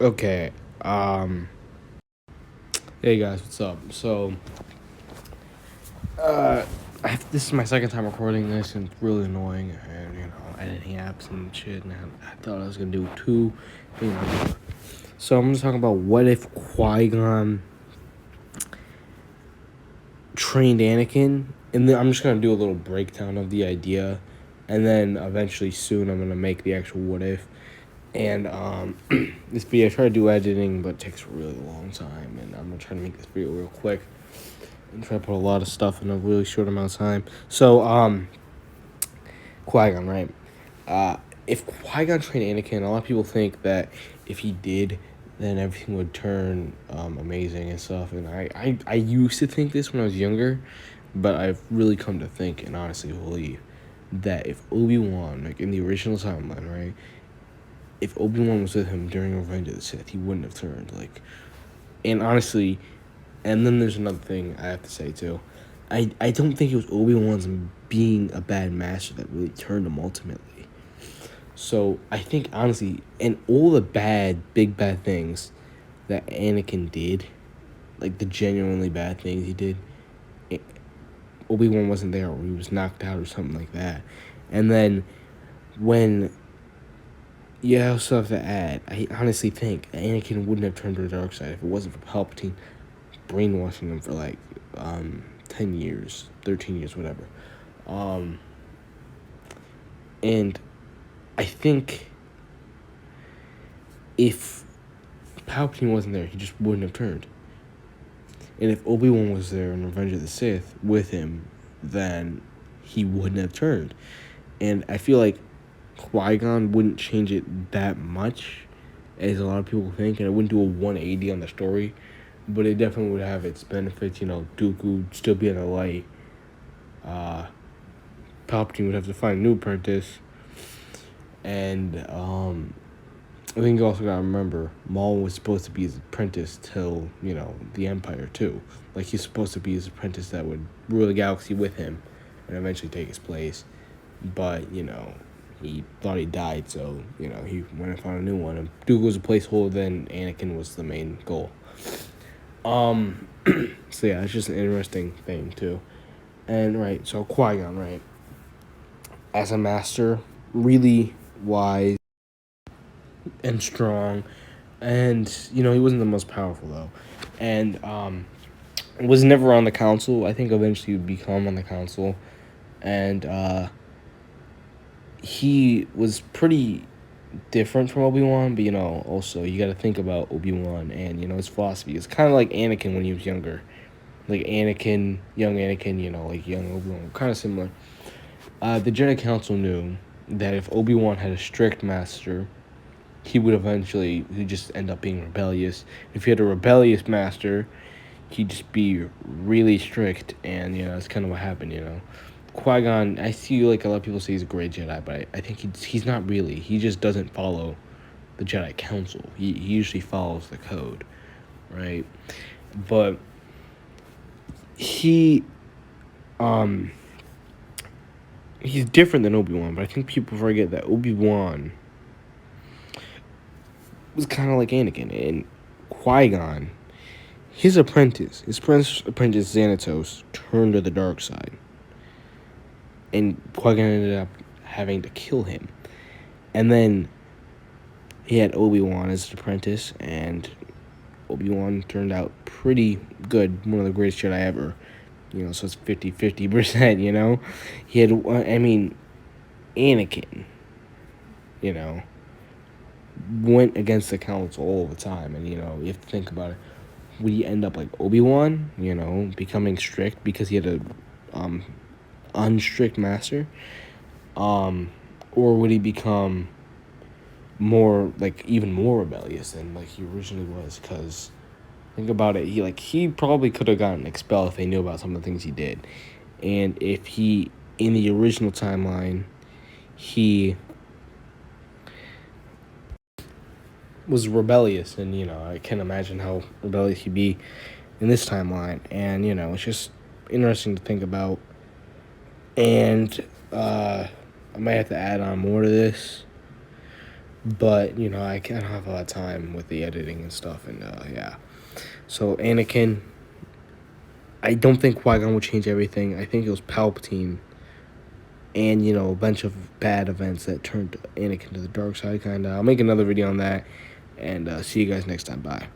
Okay. Hey guys, what's up? So, this is my second time recording this, and it's really annoying. And editing apps and shit. And I thought I was gonna do two. So I'm just talking about what if Qui-Gon trained Anakin, and then I'm just gonna do a little breakdown of the idea, and then eventually soon I'm gonna make the actual what if. And this video, I try to do editing, but it takes a really long time, and I'm gonna try to make this video real quick and try to put a lot of stuff in a really short amount of time. So, Qui-Gon, right? If Qui-Gon trained Anakin, a lot of people think that if he did, then everything would turn amazing and stuff. And I used to think this when I was younger, but I've really come to think and honestly believe that if Obi-Wan, like in the original timeline, right? If Obi-Wan was with him during Revenge of the Sith, he wouldn't have turned. And honestly, and then there's another thing I have to say too. I don't think it was Obi-Wan's being a bad master that really turned him ultimately. So I think honestly, and all the big bad things that Anakin did, like the genuinely bad things he did, Obi-Wan wasn't there, or he was knocked out or something like that. And then when you also have to add, I honestly think Anakin wouldn't have turned to the dark side if it wasn't for Palpatine brainwashing him for 10 years, 13 years, whatever. And I think if Palpatine wasn't there, he just wouldn't have turned. And if Obi-Wan was there in Revenge of the Sith with him, then he wouldn't have turned. And I feel like Qui-Gon wouldn't change it that much as a lot of people think, and it wouldn't do a 180 on the story, but it definitely would have its benefits. Dooku would still be in the light. Palpatine would have to find a new apprentice, and I think you also gotta remember Maul was supposed to be his apprentice till the Empire too. Like he's supposed to be his apprentice that would rule the galaxy with him, and eventually take his place. But he thought he died, so he went and found a new one. And Dooku was a placeholder, then Anakin was the main goal. So yeah, it's just an interesting thing too. And right, so Qui-Gon, right, as a master, really wise and strong, and he wasn't the most powerful though, and was never on the council. I think eventually he would become on the council, and he was pretty different from Obi-Wan, but also you got to think about Obi-Wan and his philosophy. It's kind of like Anakin when he was younger, like Anakin, young Anakin, like young Obi-Wan, kind of similar. The Jedi Council knew that if Obi-Wan had a strict master, he'd just end up being rebellious. If he had a rebellious master, he'd just be really strict, and that's kind of what happened. Qui-Gon, I see like a lot of people say he's a great Jedi, but I think he's not really. He just doesn't follow the Jedi Council. He usually follows the code, right? But he's different than Obi-Wan, but I think people forget that Obi-Wan was kind of like Anakin, and Qui-Gon, his apprentice Xanatos, turned to the dark side, and Qui-Gon ended up having to kill him. And then he had Obi-Wan as his apprentice, and Obi-Wan turned out pretty good, one of the greatest Jedi ever. So it's 50-50%, He had, Anakin, went against the council all the time, and you have to think about it. Would he end up like Obi-Wan, becoming strict because he had a unstrict master, or would he become even more rebellious than he originally was? Because think about it, he probably could have gotten expelled if they knew about some of the things he did. And if he, in the original timeline, he was rebellious, and I can't imagine how rebellious he'd be in this timeline. And it's just interesting to think about. And I might have to add on more to this, but you know I can't have a lot of time with the editing and stuff, and yeah. So Anakin, I don't think Qui-Gon would change everything. I think it was Palpatine and, you know, a bunch of bad events that turned Anakin to the dark side, kind of. I'll make another video on that, and see you guys next time. Bye.